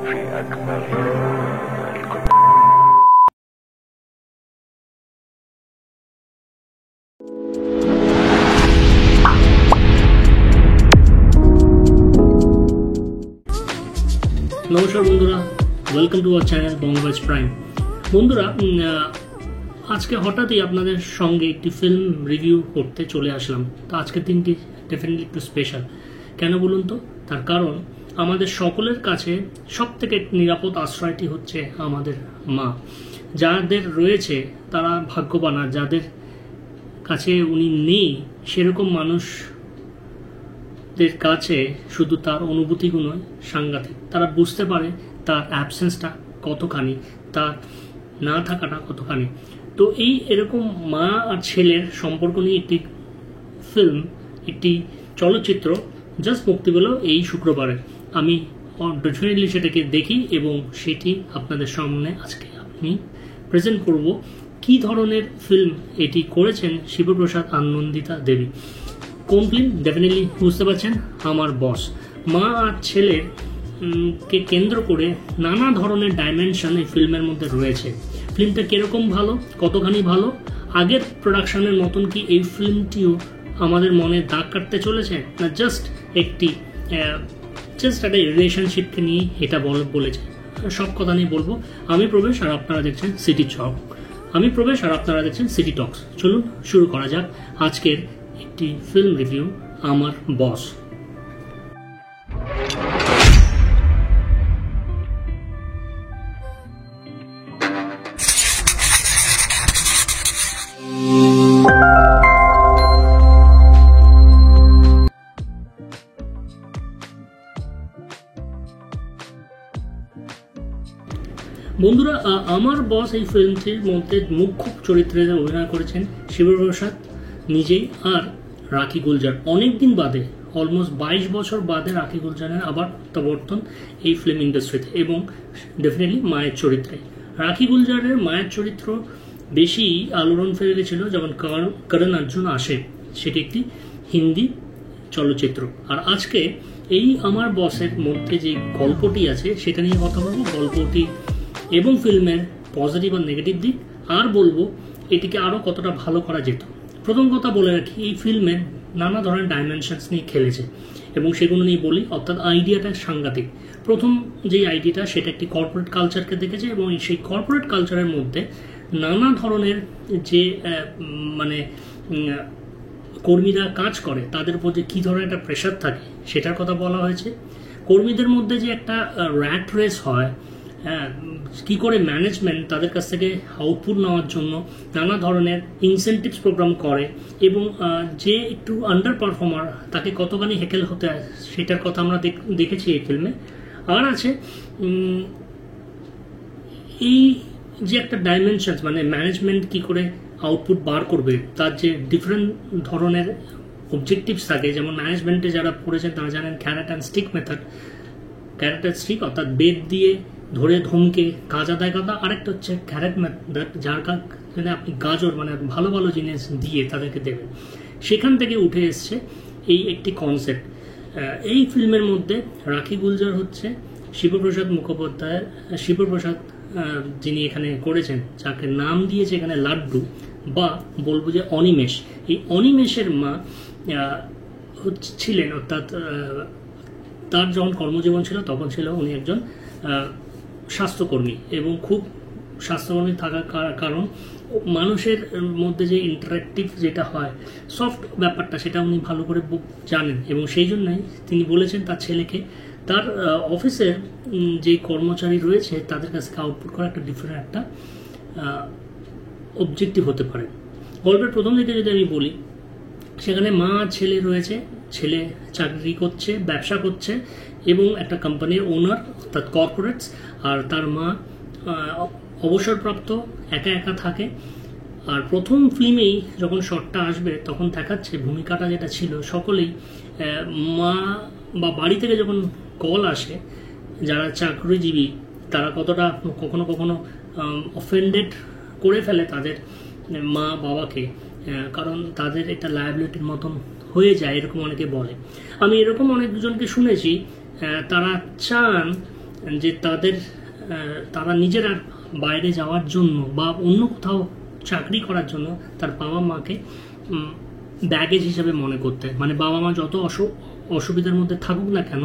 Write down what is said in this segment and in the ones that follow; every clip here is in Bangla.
নমস্কার বন্ধুরা, welcome to our channel Bangabaz prime. বন্ধুরা, আজকে হঠাৎই আপনাদের সঙ্গে একটি ফিল্ম রিভিউ করতে চলে আসলাম। তো আজকের দিনটি ডেফিনেটলি একটু স্পেশাল। কেন বলুন তো? তার কারণ আমাদের সকলের কাছে সব থেকে নিরাপদ আশ্রয়টি হচ্ছে আমাদের মা। যাদের রয়েছে তারা ভাগ্যবান, আর যাদের কাছে উনি নেই সেরকম মানুষদের কাছে শুধু তার অনুভূতিগুলোই সাংঘাতিক। তারা বুঝতে পারে তার অ্যাবসেন্সটা কতখানি, তার না থাকাটা কতখানি। তো এরকম মা আর ছেলের সম্পর্ক নিয়ে একটি ফিল্ম, একটি চলচ্চিত্র জাস্ট মুক্তি পেল এই শুক্রবারে। আমি ডেফিনেটলি সেটাকে দেখি এবং সেটি আপনাদের সামনে আজকে আমি প্রেজেন্ট করব। কি ধরনের ফিল্ম এটি করেছেন শিবপ্রসাদ আনন্দিতা দেবী। কোন ফিল্ম? ডেফিনেটলি বুঝতে পারছেন, আমার বস। মা আর ছেলের কে কেন্দ্র করে নানা ধরনের ডাইমেনশন এই ফিল্মের মধ্যে রয়েছে। ফিল্মটা কিরকম ভালো, কতখানি ভালো, আগের প্রোডাকশনের মতন কি এই ফিল্মটিও আমাদের মনে দাগ কাটতে চলেছে, না জাস্ট একটা রিলেশনশিপকে নিয়ে এটা বলেছে। সব কথা নিয়ে বলবো। আমি প্রবেশ আর আপনারা দেখছেন সিটি টক্স। চলুন শুরু করা যাক আজকের একটি ফিল্ম রিভিউ, আমার বস। বন্ধুরা, আমার বস এই ফিল্মটির মধ্যে মুখ্য চরিত্রে অভিনয় করেছেন শিবপ্রসাদ নিজেই আর রাখি গুলজার। অনেকদিন বাদে, অলমোস্ট 22 বছর বাদে রাখি গুলজারের আবার প্রত্যাবর্তন এই ফিল্ম ইন্ডাস্ট্রিতে, এবং ডেফিনেটলি মায়ের চরিত্রে। রাখি গুলজারের মায়ের চরিত্র বেশি আলোড়ন ফেলে গেছিল যখন করণ অর্জুন আসে। সেটি একটি হিন্দি চলচ্চিত্র। আর আজকে এই আমার বসের মধ্যে যে গল্পটি আছে সেটা নিয়ে কথা বলবো। গল্পটি এবং ফিল্মের পজিটিভ আর নেগেটিভ দিক, আর বলবো এটিকে আরও কতটা ভালো করা যেত। প্রথম কথা বলে রাখি, এই ফিল্মের নানা ধরনের ডাইমেনশনস নিয়ে খেলেছে এবং সেগুলো নিয়ে বলি। অর্থাৎ আইডিয়াটা সাংঘাতিক। প্রথম যে আইডিয়াটা, সেটা একটি কর্পোরেট কালচারকে দেখেছে এবং সেই কর্পোরেট কালচারের মধ্যে নানা ধরনের যে কর্মীরা কাজ করে তাদের উপর যে কী ধরনের একটা প্রেশার থাকে সেটার কথা বলা হয়েছে। কর্মীদের মধ্যে যে একটা র্যাট রেস হয়, কি করে ম্যানেজমেন্ট তাদের কাছ থেকে আউটপুট নেওয়ার জন্য নানা ধরনের ইনসেন্টিভস প্রোগ্রাম করে, এবং যে একটু আন্ডার পারফর্মার তাকে কতখানি হেকেল হতে হয় সেটার কথা আমরা দেখেছি এই ফিল্মে। আর আছে এই যে একটা ডাইমেনশনস, ম্যানেজমেন্ট কি করে আউটপুট বার করবে, তার যে ডিফারেন্ট ধরনের অবজেক্টিভস থাকে। যেমন ম্যানেজমেন্টে যারা পড়েছেন তারা জানেন carrot and stick method. Carrot and stick অর্থাৎ বেদ দিয়ে ধরে ধমকে কাজ আদায় করা। আরেকটা হচ্ছে ক্যারেট মেথড, যার কারণে আপনি গাজর ভালো ভালো জিনিস দিয়ে তাদেরকে দেবেন। সেখান থেকে উঠে এসছে এই একটি কনসেপ্ট। এই ফিল্মের মধ্যে রাখি গুলজার হচ্ছে শিবপ্রসাদ যিনি এখানে করেছেন, যাকে নাম দিয়েছে এখানে লাড্ডু, বা বলবো যে অনিমেষ। এই অনিমেষের মা ছিলেন, অর্থাৎ তার যখন কর্মজীবন ছিল তখন ছিল উনি একজন স্বাস্থ্যকর্মী, এবং খুব স্বাস্থ্যকর্মী থাকার কারণ মানুষের মধ্যে যে ইন্টারেক্টিভ যেটা হয়, সফট ব্যাপারটা, সেটা উনি ভালো করে জানেন। এবং সেই জন্যই তিনি বলেছেন তার ছেলেকে তার অফিসের যে কর্মচারী রয়েছে তাদের কাছে আউটপুট করা একটা ডিফারেন্ট একটা অবজেক্টিভ হতে পারে। গল্পের প্রথম দিকে যদি আমি বলি, সেখানে মা আর ছেলে রয়েছে। ছেলে চাকরি করছে, ব্যবসা করছে এবং একটা কোম্পানির ওনার, অর্থাৎ কর্পোরেটস। আর তার মা অবসরপ্রাপ্ত, একা একা থাকে। আর প্রথম ফিল্মেই যখন শটটা আসবে তখন দেখাচ্ছে ভূমিকাটা যেটা ছিল, সকলেই মা বা বাড়ি থেকে যখন কল আসে, যারা চাকরিজীবী তারা কতটা কখনো কখনো অফেন্ডেড করে ফেলে তাদের মা বাবাকে, কারণ তাদের একটা লায়াবিলিটির মতন হয়ে যায়, এরকম অনেকে বলে। আমি এরকম অনেকজনকে শুনেছি, তারা চান যে তারা নিজেরা বাইরে যাওয়ার জন্য বা অন্য কোথাও চাকরি করার জন্য তার বাবা মাকে ব্যাগেজ হিসেবে মনে করতে, মানে বাবা মা যত অসুবিধার মধ্যে থাকুক না কেন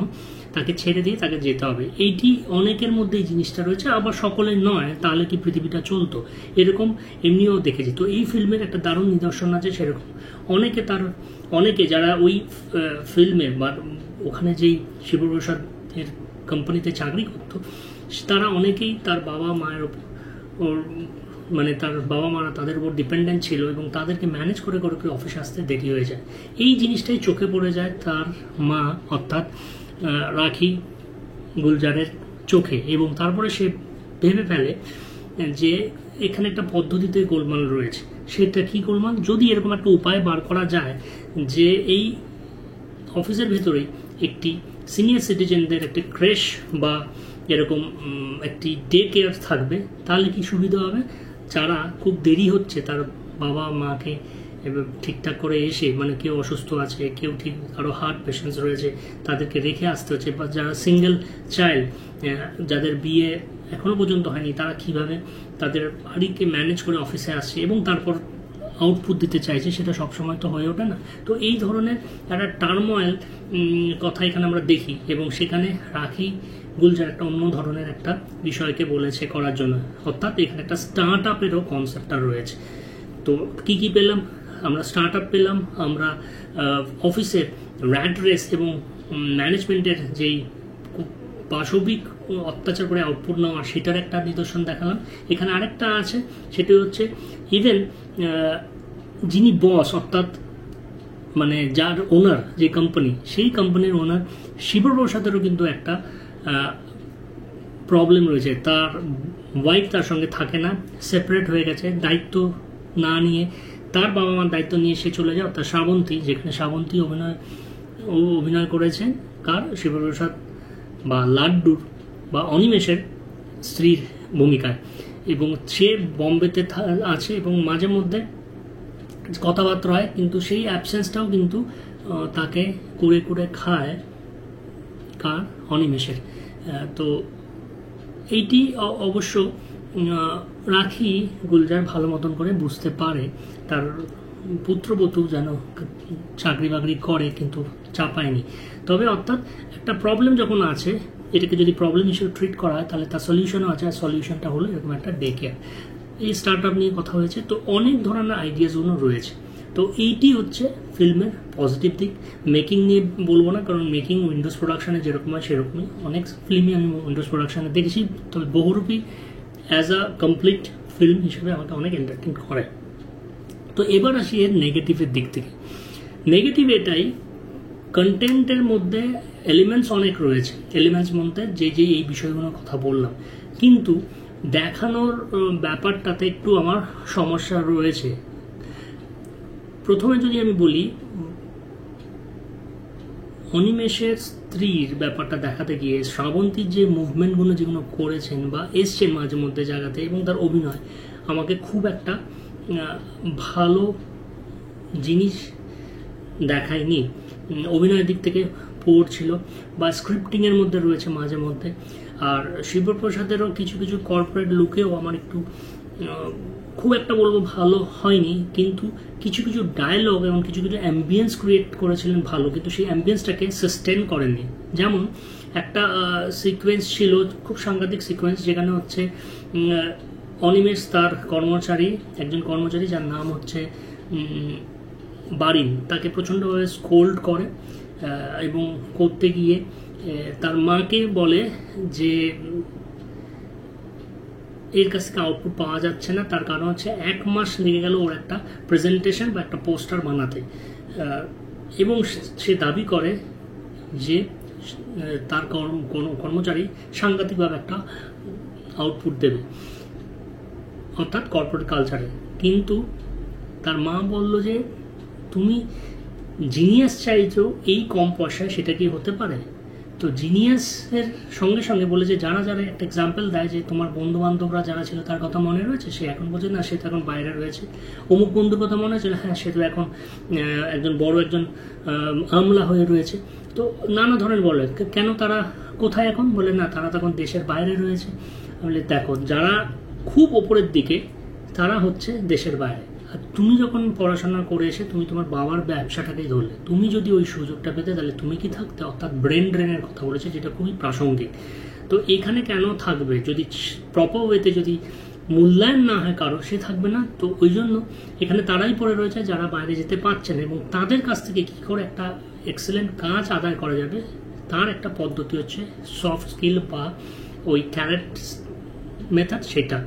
তাকে ছেড়ে দিয়ে তাকে যেতে হবে। এইটি অনেকের মধ্যে এই জিনিসটা রয়েছে, আবার সকলের নয়, তাহলে কি পৃথিবীটা চলতো, এরকম এমনিও দেখেছি। তো এই ফিল্মের একটা দারুণ নিদর্শন আছে সেরকম। অনেকে যারা ওই ফিল্মের বা ওখানে যেই শিবপ্রসাদের কোম্পানিতে চাকরি করতো, তারা অনেকেই তার বাবা মায়ের ওর মানে তার বাবা মারা তাদের উপর ডিপেন্ডেন্ট ছিল এবং তাদেরকে ম্যানেজ করে করে অফিসে আসতে দেরি হয়ে যায়। এই জিনিসটাই চোখে পড়ে যায় তার মা অর্থাৎ রাখি গুলজারের চোখে, এবং তারপরে সে ভেবে ফেলে যে এখানে একটা পদ্ধতিতে গোলমাল রয়েছে। সেটা কি গোলমাল? যদি এরকম একটা উপায় বার করা যায় যে এই অফিসের ভেতরেই একটি সিনিয়র সিটিজেনদের একটি ক্রেশ বা এরকম একটি ডে কেয়ার থাকবে, তাহলে কি সুবিধা হবে? যারা খুব দেরি হচ্ছে তার বাবা মাকে ঠিকঠাক করে এসে, মানে কেউ অসুস্থ আছে, কেউ ঠিক কারো হার্ট পেশেন্টস রয়েছে, তাদেরকে রেখে আসতে হচ্ছে, বা যারা সিঙ্গেল চাইল্ড, যাদের বিয়ে এখনো পর্যন্ত হয়নি, তারা কিভাবে তাদের বাড়িকে ম্যানেজ করে অফিসে আসছে এবং তারপর আউটপুট দিতে চাইছে, সেটা সবসময় তো হয়ে ওঠে না। তো এই ধরনের একটা টার্মোয়েল কথা এখানে আমরা দেখি, এবং সেখানে রাখি গুলজার একটা অন্য ধরনের একটা বিষয়কে বলেছে করার জন্য, অর্থাৎ এখানে একটা স্টার্ট আপেরও কনসেপ্টটা রয়েছে। তো কি কি পেলাম আমরা? স্টার্ট আপ পেলাম আমরা, অফিসের র্যাট রেস এবং ম্যানেজমেন্টের যেই পাশবিক অত্যাচার করে আউটপুট নেওয়া, সেটার একটা নিদর্শন দেখালাম। এখানে আরেকটা আছে, সেটি হচ্ছে ইভেন যিনি বস অর্থাৎ মানে যার ওনার যে কোম্পানি, সেই কোম্পানির ওনার শিবপ্রসাদেরও কিন্তু একটা প্রবলেম রয়েছে। তার ওয়াইফ তার সঙ্গে থাকে না, সেপারেট হয়ে গেছে, দায়িত্ব না নিয়ে তার বাবা মার দায়িত্ব নিয়ে সে চলে যায়, অর্থাৎ শ্রাবন্তী, যেখানে শ্রাবন্তী অভিনয় করেছেন কার? শিবপ্রসাদ বা লাড্ডুর বা অনিমেষের স্ত্রীর ভূমিকায়, এবং সে বম্বেতে আছে এবং মাঝে মধ্যে কথাবার্তা হয়, কিন্তু সেই অ্যাবসেন্সটাও কিন্তু তাকে কুড়ে কুড়ে খায় কার? অনিমেষের। তো এইটি অবশ্য রাখি গুলজার ভালো মতন করে বুঝতে পারে, তার পুত্রবধূ যেন চাকরি বাকরি করে কিন্তু চাপায়নি। তবে অর্থাৎ একটা প্রবলেম যখন আছে, এটাকে যদি প্রবলেম হিসেবে ট্রিট করা হয়, তাহলে তার সলিউশনও আছে, আর সলিউশনটা হলো এরকম একটা ডে কেয়ার। এই স্টার্ট আপ নিয়ে কথা হয়েছে, তো অনেক ধরনের আইডিয়াসগুলো রয়েছে। তো এইটি হচ্ছে ফিল্মের পজিটিভ দিক। মেকিং নিয়ে বলবো না, কারণ মেকিং উইন্ডোজ প্রোডাকশানে যেরকম হয় সেরকমই, অনেক ফিল্মই আমি উইন্ডোজ প্রোডাকশানে দেখেছি, তবে বহুরূপী অ্যাজ আ কমপ্লিট ফিল্ম হিসেবে আমাকে অনেক এন্টারটেইন করে। তো এবার আসি এর নেগেটিভের দিক থেকে। নেগেটিভ এটাই, কন্টেন্টের মধ্যে এলিমেন্টস অনেক রয়েছে, এলিমেন্টস মধ্যে যে এই বিষয়গুলোর কথা বললাম, কিন্তু দেখানোর ব্যাপারটাতে একটু আমার সমস্যা রয়েছে। প্রথমে যদি আমি বলি, অনিমেষের স্ত্রীর ব্যাপারটা দেখাতে গিয়ে শ্রাবন্তীর যে মুভমেন্টগুলো যেগুলো করেছেন বা এসছেন মাঝে মধ্যে জায়গাতে, এবং তার অভিনয় আমাকে খুব একটা ভালো জিনিস দেখায়নি। অভিনয়ের দিক থেকে পুয়ার ছিল, বা স্ক্রিপ্টিংয়ের মধ্যে রয়েছে মাঝে মধ্যে। আর শিবপ্রসাদেরও কিছু কিছু কর্পোরেট লুকেও আমার একটু খুব একটা বলবো ভালো হয়নি, কিন্তু কিছু কিছু ডায়লগ এবং কিছু কিছু অ্যাম্বিয়েন্স ক্রিয়েট করেছিলেন ভালো, কিন্তু সেই অ্যাম্বিয়েন্সটাকে সাস্টেন করেননি। যেমন একটা সিকোয়েন্স ছিল, খুব সাংঘাতিক সিকোয়েন্স, যেখানে হচ্ছে অনিমেষ তার একজন কর্মচারী যার নাম হচ্ছে বারিন, তাকে প্রচণ্ডভাবে স্কোল্ড করে, এবং করতে গিয়ে তার মাকে বলে যে এর কাছ থেকে আউটপুট পাওয়া যাচ্ছে না, তার কারণ হচ্ছে 1 মাস লেগে গেল ওর একটা প্রেজেন্টেশন বা একটা পোস্টার বানাতে, এবং সে দাবি করে যে তার কর্মচারী সাংঘাতিকভাবে একটা আউটপুট দেবে, অর্থাৎ কর্পোরেট কালচারে। কিন্তু তার মা বলল যে তুমি জিনিয়াস চাইছো এই কম পয়সায়, সেটা কি হতে পারে? তো জিনিয়াসের সঙ্গে সঙ্গে বলে যে যারা একটা এক্সাম্পল দেয় যে তোমার বন্ধু বান্ধবরা যারা ছিল তার কথা মনে রয়েছে, সে এখন বলছে না, সে তো এখন বাইরে রয়েছে। অমুক বন্ধুর কথা মনে হচ্ছে, হ্যাঁ সে তো এখন একজন আমলা হয়ে রয়েছে। তো নানা ধরনের বলে, কেন তারা কোথায় এখন? বলে না, তারা তখন দেশের বাইরে রয়েছে। বলে দেখো, যারা খুব ওপরের দিকে তারা হচ্ছে দেশের বাইরে, আর তুমি যখন পড়াশোনা করে এসে তুমি তোমার বাবার ব্যবসাটাকেই ধরলে, তুমি যদি ওই সুযোগটা পেতে তাহলে তুমি কি থাকতে? অর্থাৎ ব্রেন ড্রেনের কথা বলেছে, যেটা খুবই প্রাসঙ্গিক। তো এখানে কেন থাকবে? যদি প্রপার ওয়েতে যদি মূল্যায়ন না হয় কারো, সে থাকবে না। তো ওই জন্য এখানে তারাই পড়ে রয়েছে যারা বাইরে যেতে পারছেন, এবং তাদের কাছ থেকে কী করে একটা এক্সেলেন্ট কাজ আদায় করা যাবে তার একটা পদ্ধতি হচ্ছে সফট স্কিল বা ওই ক্যারেট মেথড, সেটা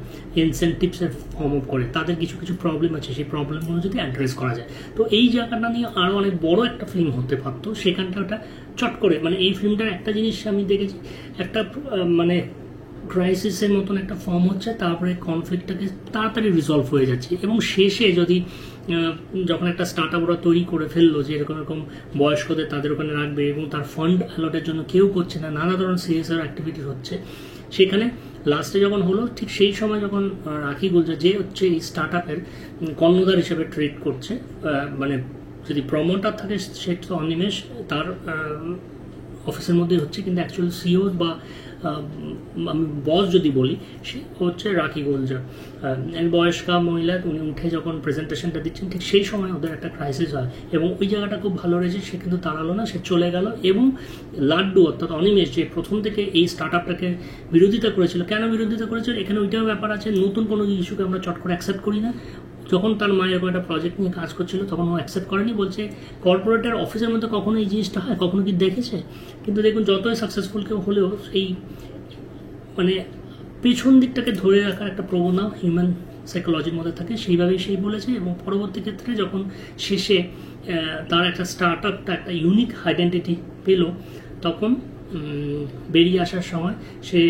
ইনসেন্টিভসের ফর্ম অফ করে। তাদের কিছু কিছু প্রবলেম আছে, সেই প্রবলেমগুলো যদি অ্যাড্রেস করা যায়, তো এই জায়গাটা নিয়ে আরও অনেক বড় একটা ফিল্ম হতে পারতো। সেখানটা ওটা চট করে, মানে এই ফিল্মটার একটা জিনিস আমি দেখেছি, একটা মানে ক্রাইসিসের মতন একটা ফর্ম হচ্ছে, তারপরে কনফ্লিক্টটাকে তাড়াতাড়ি রিজলভ হয়ে যাচ্ছে, এবং শেষে যদি যখন একটা স্টার্ট আপ ওরা তৈরি করে ফেললো যে এরকম এরকম বয়স্কদের তাদের ওখানে রাখবে, এবং তার ফান্ড অ্যালটের জন্য কেউ করছে না, নানা ধরনের সিএসআর অ্যাক্টিভিটি হচ্ছে, সেখানে লাস্টে যখন হলো, ঠিক সেই সময় যখন রাখি গুলজার, যে হচ্ছে এই স্টার্ট আপের কর্ণধার হিসেবে ট্রিট করছে, মানে যদি প্রমোটার থাকে সে তো অনিমেষ, তার অফিসের মধ্যেই হচ্ছে, কিন্তু অ্যাকচুয়ালি সিও বা আমি বস যদি বলি, সে হচ্ছে রাখি গুলজার, বয়স্কা মহিলা। উনি উঠে যখন প্রেজেন্টেশনটা দিচ্ছেন, ঠিক সেই সময় ওদের একটা ক্রাইসিস হয়, এবং ওই জায়গাটা খুব ভালো রয়েছে। সে কিন্তু দাঁড়ালো না, সে চলে গেল, এবং লাড্ডু অর্থাৎ অনিমেষ, যে প্রথম থেকে এই স্টার্ট আপটাকে বিরোধিতা করেছিল, কেন বিরোধিতা করেছিল এখানে ওইটাও ব্যাপার আছে। নতুন কোনো ইস্যুকে আমরা চট করে অ্যাকসেপ্ট করি না। যখন তার মা এরকম একটা প্রজেক্ট নিয়ে কাজ করছিল, তখন ও অ্যাকসেপ্ট করেনি, বলছে কর্পোরেটের অফিসের মধ্যে কখনো এই জিনিসটা হয়, কখনো কি দেখেছে? কিন্তু দেখুন, যতই সাকসেসফুল কেউ হলেও এই মানে পেছন দিকটাকে ধরে রাখার একটা প্রবণতা হিউম্যান সাইকোলজির মধ্যে থাকে, সেইভাবেই সেই বলেছে। এবং পরবর্তী ক্ষেত্রে যখন শেষে তার একটা স্টার্ট আপটা একটা ইউনিক আইডেন্টিটি পেল, তখন বেরিয়ে আসার সময় সে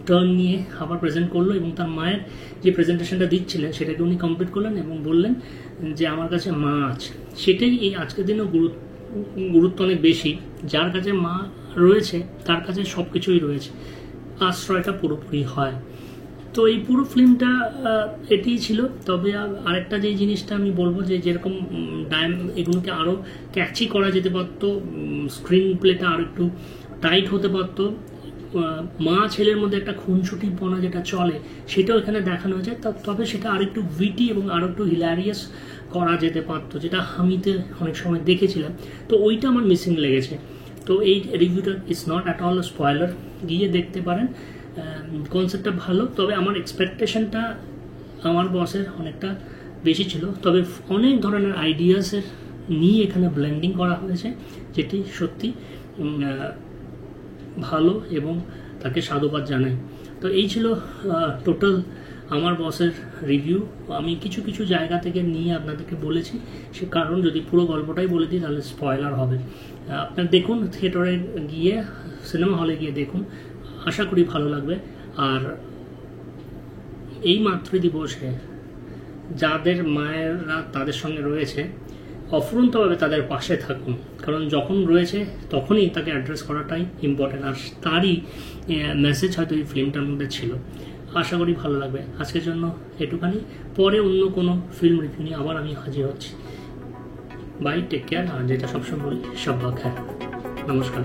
টার্ন নিয়ে আবার প্রেজেন্ট করলো, এবং তার মায়ের যে প্রেজেন্টেশনটা দিচ্ছিলেন সেটাকে উনি কমপ্লিট করলেন, এবং বললেন যে আমার কাছে মা আছে। সেটাই এই আজকের দিনেও গুরুত্ব অনেক বেশি। যার কাছে মা রয়েছে তার কাছে সব কিছুই রয়েছে, আশ্রয়টা পুরোপুরি হয়। তো এই পুরো ফিল্মটা এটিই ছিল। তবে আরেকটা যে জিনিসটা আমি বলবো, যে যেরকম এগুলোকে আরও ক্যাচি করা যেতে পারতো, স্ক্রিন প্লেটা আরও একটু টাইট হতে পারতো, মা ছেলের মধ্যে একটা খুনসুটিপনা যেটা চলে সেটাও এখানে দেখানো হয়েছে। তবে সেটা আরেকটু উইটি এবং আরও একটু হিলারিয়াস করা যেতে পারতো, যেটা আমিতে অনেক সময় দেখেছিলাম। তো ওইটা আমার মিসিং লেগেছে। তো এই রিভিউটা is not at all spoiler, গিয়ে দেখতে পারেন। কনসেপ্টটা ভালো, তবে আমার এক্সপেকটেশনটা আমার বসের অনেকটা বেশি ছিল। তবে অনেক ধরনের আইডিয়াসের নিয়ে এখানে ব্লেন্ডিং করা হয়েছে, যেটি সত্যি ভালো, এবং তাকে সাধুবাদ জানাই। তো এই ছিল টোটাল আমার বসের রিভিউ। আমি কিছু কিছু জায়গা থেকে নিয়ে আপনাদেরকে বলেছি, সে কারণ যদি পুরো গল্পটাই বলে দিই তাহলে স্পয়লার হবে। আপনারা দেখুন, থিয়েটারে গিয়ে, সিনেমা হলে গিয়ে দেখুন, আশা করি ভালো লাগবে। আর এই মাতৃদিবসে যাদের মায়েরা তাদের সঙ্গে রয়েছে, অফুরন্তভাবে তাদের পাশে থাকুন, কারণ যখন রয়েছে তখনই তাকে অ্যাড্রেস করাটাই ইম্পর্টেন্ট। আর তারই মেসেজ হয়তো এই ফিল্মটার মধ্যে ছিল। আশা করি ভালো লাগবে। আজকের জন্য এটুখানি, পরে অন্য কোনো ফিল্ম রিভিউ নিয়ে আবার আমি হাজির হচ্ছি। By, take care. আর যেটা সবসময় বলি, শাব্বা খায়। নমস্কার।